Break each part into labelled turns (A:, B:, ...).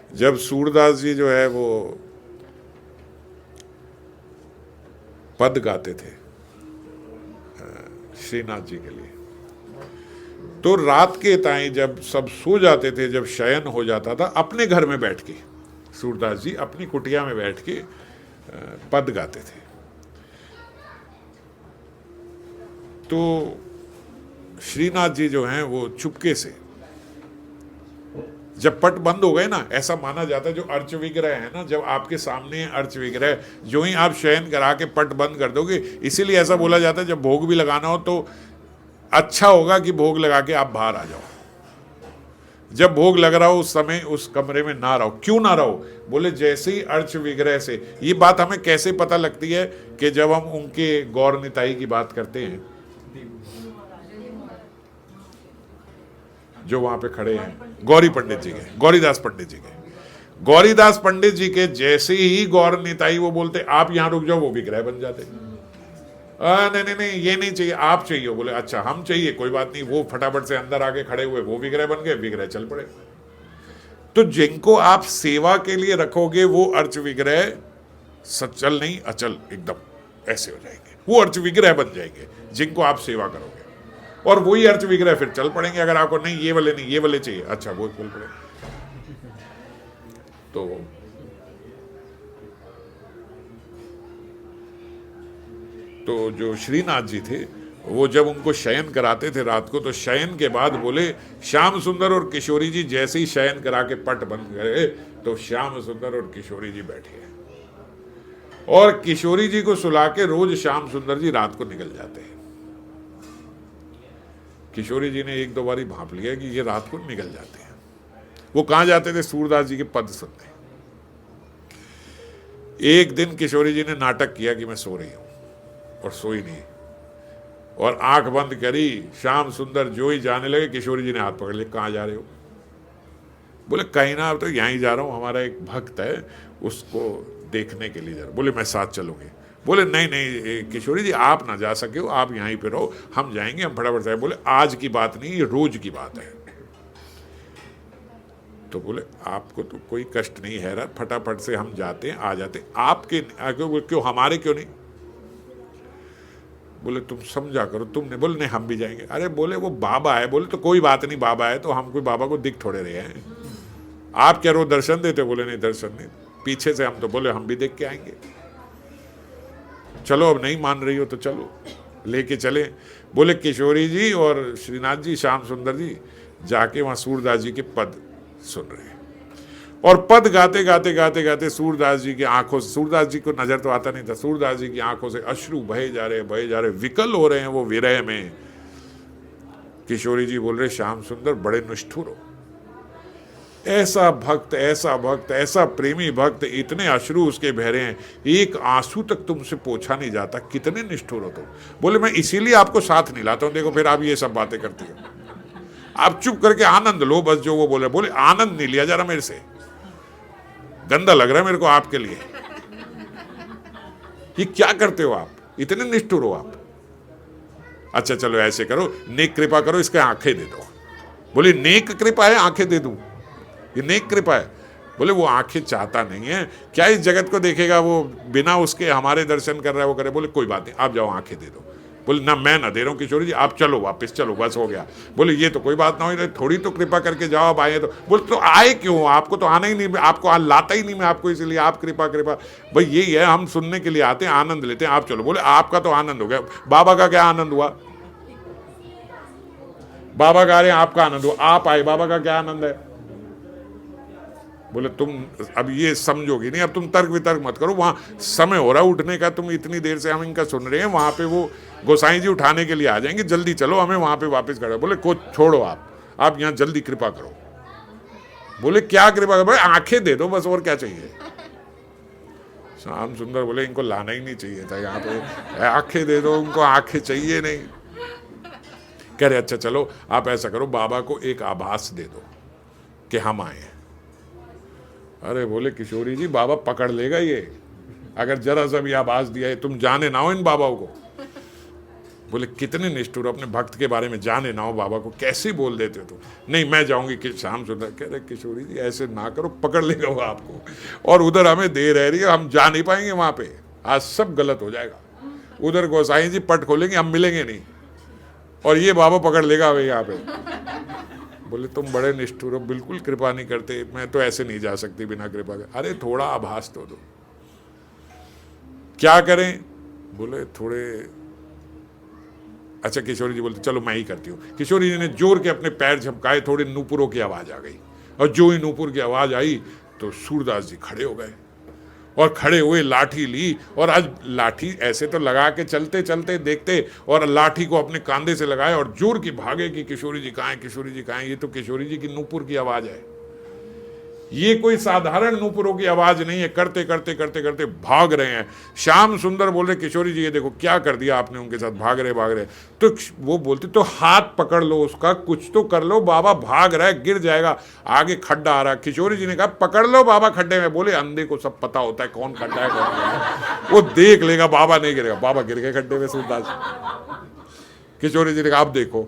A: जब सूरदास जी जो है वो पद गाते थे श्रीनाथ जी के लिए, तो रात के टाइम जब सब सो जाते थे, जब शयन हो जाता था, अपने घर में बैठ के सूरदास जी अपनी कुटिया में बैठ के पद गाते थे। तो श्रीनाथ जी जो हैं वो चुपके से, जब पट बंद हो गए ना, ऐसा माना जाता है जो अर्च विग्रह है ना, जब आपके सामने अर्च विग्रह, जो ही आप शयन करा के पट बंद कर दोगे, इसीलिए ऐसा बोला जाता है जब भोग भी लगाना हो तो अच्छा होगा कि भोग लगा के आप बाहर आ जाओ। जब भोग लग रहा हो उस समय उस कमरे में ना रहो। क्यों ना रहो? बोले जैसे ही अर्च विग्रह से, ये बात हमें कैसे पता लगती है कि जब हम उनके गौर निताई की बात करते हैं, जो वहां पे खड़े हैं गौरी पंडित जी के, गौरीदास पंडित जी के, गौरीदास पंडित जी के जैसे ही गौर निताई वो बोलते आप यहां रुक जाओ, वो विग्रह बन जाते। नहीं नहीं नहीं, ये नहीं चाहिए, आप चाहिए। बोले अच्छा हम चाहिए, कोई बात नहीं। वो फटाफट से अंदर आके खड़े हुए, वो विग्रह बन गए, विग्रह चल पड़े। तो जिनको आप सेवा के लिए रखोगे वो अर्च विग्रह सचल नहीं अचल एकदम ऐसे हो जाएंगे, वो अर्च विग्रह बन जाएंगे जिनको आप सेवा करोगे। और वही अर्च विग्रह फिर चल पड़ेंगे। अगर आपको नहीं ये वाले नहीं, ये वाले चाहिए, अच्छा वो चल पड़े। तो जो श्रीनाथ जी थे वो जब उनको शयन कराते थे रात को, तो शयन के बाद बोले श्याम सुंदर और किशोरी जी जैसे ही शयन करा के पट बंद करे, तो श्याम सुंदर और किशोरी जी बैठे, और किशोरी जी को सुला के रोज श्याम सुंदर जी रात को निकल जाते हैं। किशोरी जी ने एक दो बारी भांप लिया कि ये रात को निकल जाते हैं। वो कहां जाते थे? सूरदास जी के पद सुनने। एक दिन किशोरी जी ने नाटक किया कि मैं सो रही हूं, और सोई नहीं, और आंख बंद करी, श्याम सुंदर जो ही जाने लगे, किशोरी जी ने हाथ पकड़ लिया, कहां जा रहे हो? बोले कहीं ना, अब तो यहीं जा रहा हूं, हमारा एक भक्त है उसको देखने के लिए जा रहा। बोले मैं साथ चलूंगी। बोले नहीं नहीं किशोरी जी आप ना जा सके हो, आप यहीं पे रहो, हम जाएंगे, हम फटाफट से। बोले आज की बात नहीं, ये रोज की बात है। तो बोले आपको तो कोई कष्ट नहीं है, फटाफट से हम जाते हैं, आ जाते। आपके क्यों, हमारे क्यों नहीं? बोले तुम समझा करो, तुमने। बोले नहीं हम भी जाएंगे। अरे बोले वो बाबा है। बोले तो कोई बात नहीं, बाबा है तो हम कोई बाबा को दिख थोड़े रहे हैं, आप क्या रोज दर्शन देते? बोले नहीं दर्शन नहीं, पीछे से हम तो। बोले हम भी देख के आएंगे। चलो अब नहीं मान रही हो तो चलो, लेके चले। बोले किशोरी जी और श्रीनाथ जी, श्याम सुंदर जी जाके वहां सूरदास जी के पद सुन रहे हैं, और पद गाते गाते गाते गाते सूरदास जी की आंखों से, सूरदास जी को नजर तो आता नहीं था, सूरदास जी की आंखों से अश्रु बहे जा रहे, बहे जा रहे, विकल हो रहे हैं वो विरह में। किशोरी जी बोल रहे श्याम सुंदर बड़े निष्ठुर हो, ऐसा भक्त, ऐसा भक्त, ऐसा प्रेमी भक्त, इतने अश्रु उसके बह रहे हैं, एक आंसू तक तुमसे पोछा नहीं जाता, कितने निष्ठुर हो तुम। बोले मैं इसीलिए आपको साथ नहीं लाता हूं, देखो फिर आप ये सब बातें करती हो, आप चुप करके आनंद लो बस जो वो बोले। बोले आनंद नहीं लिया जा रहा मेरे से, गंदा लग रहा है मेरे को आपके लिए। ये क्या करते हो आप, इतने निष्ठुर हो आप। अच्छा चलो ऐसे करो, नेक कृपा करो, इसके आंखें दे दो। बोले नेक कृपा है आंखें दे दूं, ये नेक कृपा है? बोले वो आंखें चाहता नहीं है, क्या इस जगत को देखेगा, वो बिना उसके हमारे दर्शन कर रहा है वो करे। बोले कोई बात नहीं, आप जाओ आंखें दे दो। बोले ना मैं ना दे रहा हूँ किशोरी जी, आप चलो वापस, चलो बस हो गया। बोले ये तो कोई बात ना हुई, थोड़ी तो कृपा करके जाओ, आप आए तो। बोले तो आए क्यों, आपको तो आना ही नहीं, आपको लाता ही नहीं मैं आपको, इसलिए आप कृपा कृपा। भाई यही है, हम सुनने के लिए आते हैं, आनंद लेते हैं, आप चलो। बोले आपका तो आनंद हो गया, बाबा का क्या आनंद हुआ? बाबा गा रहे हैं आपका आनंद हुआ, आप आए, बाबा का क्या आनंद है? बोले तुम अब ये समझोगी नहीं, अब तुम तर्क वितर्क मत करो, वहां समय हो रहा है उठने का, तुम इतनी देर से हम इनका सुन रहे हैं, वहां पे वो गोसाई जी उठाने के लिए आ जाएंगे, जल्दी चलो, हमें वहां पे वापस खड़ा। बोले को छोड़ो आप यहाँ जल्दी कृपा करो। बोले क्या कृपा करो? भाई आंखें दे दो बस, और क्या चाहिए? श्याम सुंदर बोले इनको लाना ही नहीं चाहिए था यहाँ पे, आंखें दे दो, उनको आंखें चाहिए नहीं। कह रहे अच्छा चलो आप ऐसा करो, बाबा को एक आभास दे दो कि हम आए। अरे बोले किशोरी जी बाबा पकड़ लेगा ये, अगर जरा सा भी आवाज दिया है, तुम जाने ना हो इन बाबाओं को। बोले कितने निष्ठुर, अपने भक्त के बारे में जाने ना हो बाबा को कैसे बोल देते हो तुम। नहीं मैं जाऊंगी कि श्याम सुंदर कह रहे किशोरी जी ऐसे ना करो, पकड़ लेगा वो आपको, और उधर हमें देर रह रही है, हम जा नहीं पाएंगे वहां पे, आज सब गलत हो जाएगा। उधर गोसाई जी पट खोलेंगे, हम मिलेंगे नहीं, और ये बाबा पकड़ लेगा हमें यहाँ पे। बोले तुम बड़े निष्ठुर हो, बिल्कुल कृपा नहीं करते, मैं तो ऐसे नहीं जा सकती बिना कृपा के। अरे थोड़ा आभास तो दो, क्या करें? बोले थोड़े, अच्छा किशोरी जी बोलते चलो मैं ही करती हूँ। किशोरी जी ने जोर के अपने पैर झपकाए, थोड़े नूपुरों की आवाज आ गई, और जो ही नूपुर की आवाज आई तो सूरदास जी खड़े हो गए, और खड़े हुए लाठी ली, और आज लाठी ऐसे तो लगा के चलते चलते देखते, और लाठी को अपने कांधे से लगाए और जोर की भागे कि किशोरी जी कहाँ हैं, किशोरी जी कहाँ हैं। ये तो किशोरी जी की नूपुर की आवाज है, ये कोई साधारण नूपुरों की आवाज नहीं है। करते करते करते करते भाग रहे हैं। श्याम सुंदर बोल रहे किशोरी जी ये देखो क्या कर दिया आपने उनके साथ, भाग रहे। तो वो बोलते तो हाथ पकड़ लो उसका, कुछ तो कर लो, बाबा भाग रहा है, गिर जाएगा, आगे खड्डा आ रहा है। किशोरी जी ने कहा पकड़ लो बाबा खड्डे में। बोले अंधे को सब पता होता है कौन खड्डा है कौन है, वो देख लेगा, बाबा नहीं गिरेगा। बाबा गिर गए खड्डे में सूरदास। किशोरी जी ने कहा अब देखो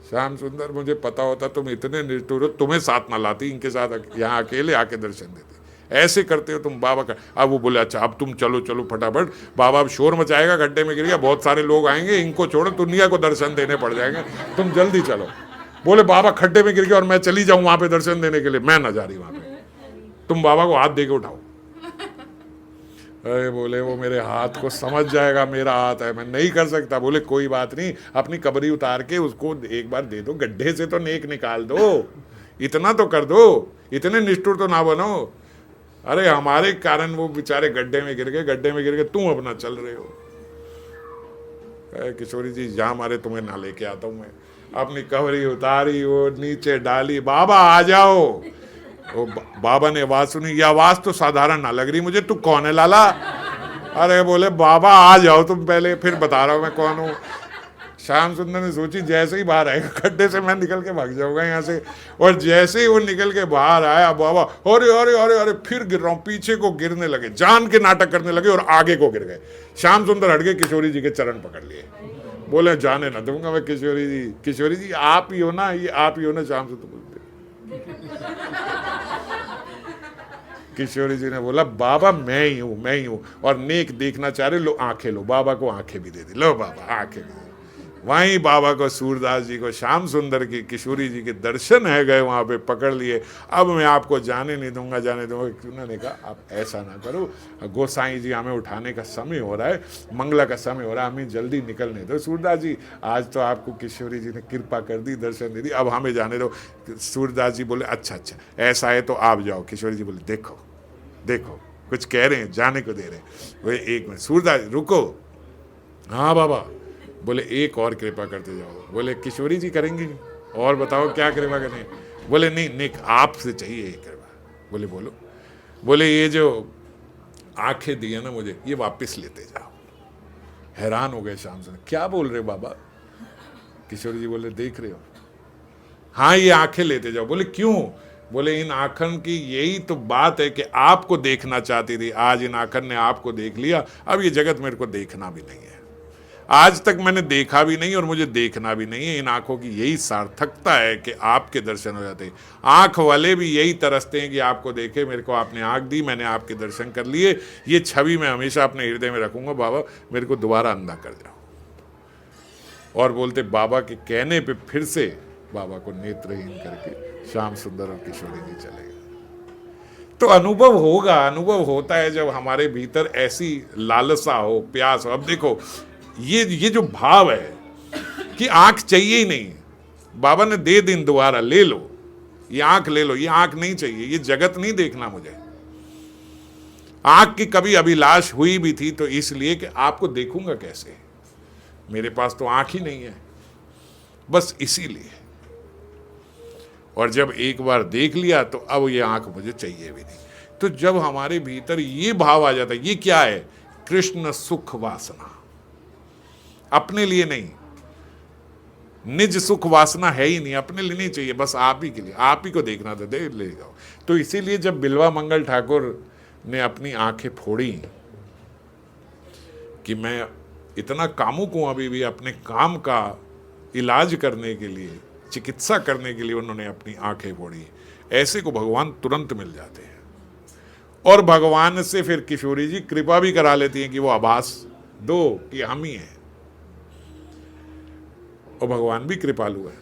A: श्याम सुंदर, मुझे पता होता तुम इतने निष्ठुर हो, तुम्हें साथ ना लाती, इनके साथ यहाँ अकेले आके दर्शन देते, ऐसे करते हो तुम बाबा का। अब वो बोले अच्छा अब तुम चलो चलो फटाफट, बाबा अब शोर मचाएगा, गड्ढे में गिर गया, बहुत सारे लोग आएंगे, इनको छोड़ो, दुनिया को दर्शन देने पड़ जाएंगे, तुम जल्दी चलो। बोले बाबा खड्डे में गिर गया और मैं चली जाऊँ वहाँ पे दर्शन देने के लिए, मैं ना जा रही वहाँ पे, तुम बाबा को हाथ दे के उठाओ। अरे बोले वो मेरे हाथ को समझ जाएगा, मेरा हाथ है, मैं नहीं कर सकता। बोले कोई बात नहीं, अपनी कबरी उतार के उसको एक बार दे दो, गड्ढे से तो नेक निकाल दो, इतना तो कर दो, इतने निष्ठुर तो ना बनो। अरे हमारे कारण वो बेचारे गड्ढे में गिर गए, तुम अपना चल रहे हो। किशोरी जी जहाँ मारे तुम्हें ना लेके आता हूँ मैं। अपनी कबरी उतारी, वो नीचे डाली, बाबा आ जाओ। वो बाबा ने आवाज सुनी, ये आवाज तो साधारण ना लग रही मुझे, तू कौन है लाला? अरे बोले बाबा आ जाओ तुम पहले, फिर बता रहा हूं मैं कौन हूं। श्याम सुंदर ने सोची जैसे ही बाहर आएगा खड्डे से मैं निकल के भाग जाऊंगा यहाँ से, और जैसे ही वो निकल के बाहर आया बाबा अरे अरे अरे अरे फिर गिर रहा हूँ, पीछे को गिरने लगे, जान के नाटक करने लगे और आगे को गिर गए। श्याम सुंदर हट गए, किशोरी जी के चरण पकड़ लिए, बोले जाने ना दूंगा मैं किशोरी जी। किशोरी जी आप ही हो ना, ये आप ही हो ना? श्याम सुंदर बोलते किशोरी जी ने बोला बाबा मैं ही हूं, और नेक देखना चाह रहे, लो आंखें लो। बाबा को आंखें भी दे दी, लो बाबा आंखें भी दे दी। वहीं बाबा को, सूरदास जी को, श्याम सुंदर की, किशोरी जी के दर्शन है गए, वहां पे पकड़ लिए। अब मैं आपको जाने नहीं दूंगा। उन्होंने कहा आप ऐसा ना करो, गोसाई जी हमें उठाने का समय हो रहा है, मंगला का समय हो रहा है, हमें जल्दी निकलने दो। सूरदास जी आज तो आपको किशोरी जी ने कृपा कर दी, दर्शन दे दी, अब हमें जाने दो। सूरदास जी बोले अच्छा ऐसा है तो आप जाओ। किशोरी जी बोले देखो कुछ कह रहे हैं, जाने को दे रहे हैं। वे एक मिनट, सूरदास रूको, हाँ बाबा। बोले एक और कृपा करते जाओ। बोले किशोरी जी करेंगी, और बताओ क्या कृपा करें? बोले नहीं आपसे चाहिए कृपा। बोले बोलो। बोले ये जो आंखें दी है ना मुझे, ये वापस लेते जाओ। हैरान हो गए श्याम सुंदर, क्या बोल रहे हो बाबा? किशोरी जी बोले देख रहे हो, हाँ ये आंखें लेते जाओ। बोले क्यों? बोले इन आंखन की यही तो बात है कि आपको देखना चाहती थी, आज इन आंखन ने आपको देख लिया, अब ये जगत मेरे को देखना भी नहीं है। आज तक मैंने देखा भी नहीं और मुझे देखना भी नहीं है। इन आंखों की यही सार्थकता है कि आपके दर्शन हो जाते हैं। आंख वाले भी यही तरसते हैं कि आपको देखे, मेरे को आपने आंख दी, मैंने आपके दर्शन कर लिए, ये छवि मैं हमेशा अपने हृदय में रखूंगा। बाबा मेरे को दोबारा अंधा कर जाओ। और बोलते बाबा के कहने पे फिर से बाबा को नेत्रहीन करके श्याम सुंदर और किशोरी जी चले गए। तो अनुभव होगा, अनुभव होता है जब हमारे भीतर ऐसी लालसा हो, प्यास हो। अब देखो ये जो भाव है कि आंख चाहिए ही नहीं, बाबा ने दे दिन दोबारा, ले लो ये आंख, ले लो ये आंख, नहीं चाहिए, ये जगत नहीं देखना मुझे। आंख की कभी अभिलाष हुई भी थी तो इसलिए कि आपको देखूंगा कैसे, मेरे पास तो आंख ही नहीं है, बस इसीलिए। और जब एक बार देख लिया तो अब ये आंख मुझे चाहिए भी नहीं। तो जब हमारे भीतर ये भाव आ जाता है, ये क्या है? कृष्ण सुख वासना, अपने लिए नहीं, निज सुख वासना है ही नहीं, अपने लिए नहीं चाहिए, बस आप ही के लिए, आप ही को देखना था, दे ले जाओ। तो इसीलिए जब बिल्वा मंगल ठाकुर ने अपनी आंखें फोड़ी कि मैं इतना कामुक हूँ अभी भी, अपने काम का इलाज करने के लिए, चिकित्सा करने के लिए उन्होंने अपनी आंखें फोड़ी। ऐसे को भगवान तुरंत मिल जाते हैं और भगवान से फिर किशोरी जी कृपा भी करा लेती हैं कि वो आभास दो कि हम ही हैं, और भगवान भी कृपालु है।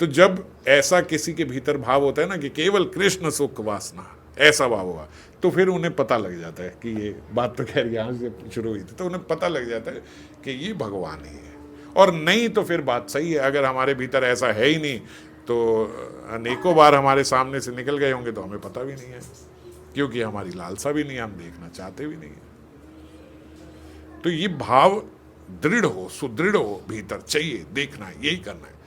A: तो जब ऐसा किसी के भीतर भाव होता है ना कि केवल कृष्ण सुख वासना, ऐसा भाव होगा, तो फिर उन्हें पता लग जाता है कि ये बात तो खैर यहाँ से शुरू हुई थी, तो उन्हें पता लग जाता है कि ये भगवान ही है। और नहीं तो फिर बात सही है, अगर हमारे भीतर ऐसा है ही नहीं तो अनेकों बार हमारे सामने से निकल गए होंगे तो हमें पता भी नहीं है, क्योंकि हमारी लालसा भी नहीं है, हम देखना चाहते भी नहीं है। तो ये भाव दृढ़ हो, सुदृढ़ हो, भीतर चाहिए, देखना है, यही करना है।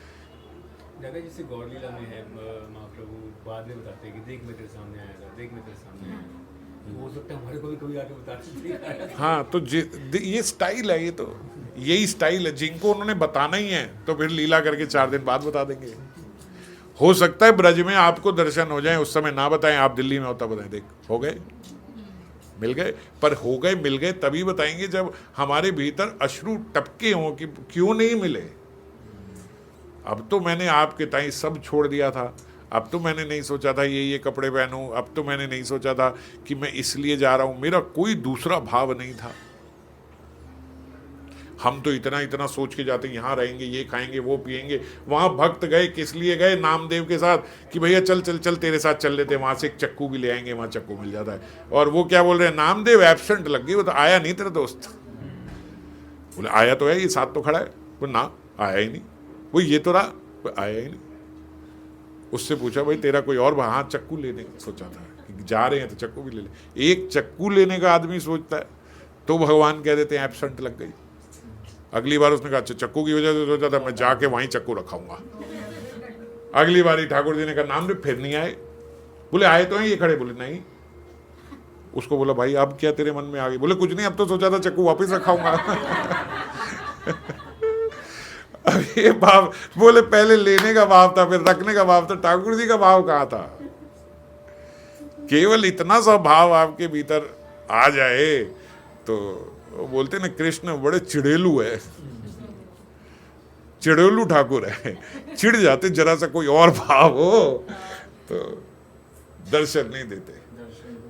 B: दादा जैसे गौर लीला में है, महाप्रभु बाद में बताते हैं कि देख मैं तेरे सामने आएगा, देख मैं तेरे सामने आएगा, हो सकता है हमारे को भी कभी आके बताते।
A: हाँ, तो ये स्टाइल है, ये तो यही स्टाइल है। जिनको उन्होंने बताना ही है तो फिर लीला करके 4 दिन बाद बता देंगे। हो सकता है ब्रज में आपको दर्शन हो जाए, उस समय ना बताएं, आप दिल्ली में होता बताएं, देख हो गए, मिल गए। पर हो गए, मिल गए तभी बताएंगे जब हमारे भीतर अश्रु टपके हों कि क्यों नहीं मिले। अब तो मैंने आपके ताई सब छोड़ दिया था, अब तो मैंने नहीं सोचा था ये कपड़े पहनूं, अब तो मैंने नहीं सोचा था कि मैं इसलिए जा रहा हूं, मेरा कोई दूसरा भाव नहीं था। हम तो इतना सोच के जाते, यहाँ रहेंगे, ये खाएंगे, वो पिएंगे। वहाँ भक्त गए, किस लिए गए? नामदेव के साथ कि भैया चल चल चल तेरे साथ चल लेते, वहाँ से एक चक्कू भी ले आएंगे, वहाँ चक्कू मिल जाता है। और वो क्या बोल रहे हैं, नामदेव एब्सेंट लग गई, वो तो आया नहीं तेरा दोस्त। बोले आया तो है, ये साथ तो खड़ा है। वो ना आया ही नहीं, वो ये तो रहा, वो आया ही नहीं। उससे पूछा भाई तेरा कोई और? हाँ, चक्कू लेने सोचा था कि जा रहे हैं तो चक्कू भी ले ले। एक चक्कू लेने का आदमी सोचता है तो भगवान कह देते हैं एब्सेंट लग गई। अगली बार उसने कहा अच्छा चक्कू की वजह से सोचा था, मैं जाके वहीं चक्कू रखाऊंगा। अगली बार ठाकुर जी ने कहा नाम फिर नहीं आए। बोले आए तो हैं ये खड़े? बोले नहीं। उसको बोला भाई अब क्या तेरे मन में आ गई? बोले कुछ नहीं, अब तो सोचा था चक्कू वापस रखाऊंगा। अब ये भाव, बोले पहले लेने का भाव था, फिर रखने का भाव था, ठाकुर जी का भाव कहाँ था? केवल इतना सा भाव आपके भीतर आ जाए तो वो बोलते ना कृष्ण बड़े चिड़ेलू है, चिड़ेलू ठाकुर है, चिढ़ जाते जरा सा कोई और भाव हो तो दर्शन नहीं देते।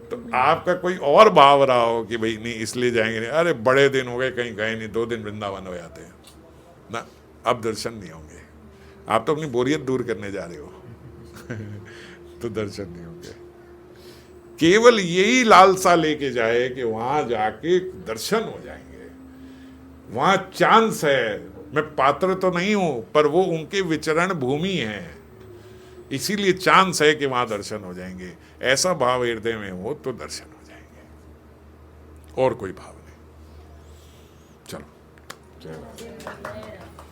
A: तो आपका कोई और भाव रहा हो कि भाई नहीं इसलिए जाएंगे नहीं, अरे बड़े दिन हो गए कहीं गए नहीं, 2 दिन वृंदावन हो जाते हैं ना, अब दर्शन नहीं होंगे। आप तो अपनी बोरियत दूर करने जा रहे हो। तो दर्शन नहीं होंगे। केवल यही लालसा लेके जाए कि वहां जाके दर्शन हो जाएंगे, वहां चांस है। मैं पात्र तो नहीं हूं पर वो उनके विचरण भूमि है, इसीलिए चांस है कि वहां दर्शन हो जाएंगे। ऐसा भाव हृदय में हो तो दर्शन हो जाएंगे, और कोई भाव नहीं। चलो जय राम।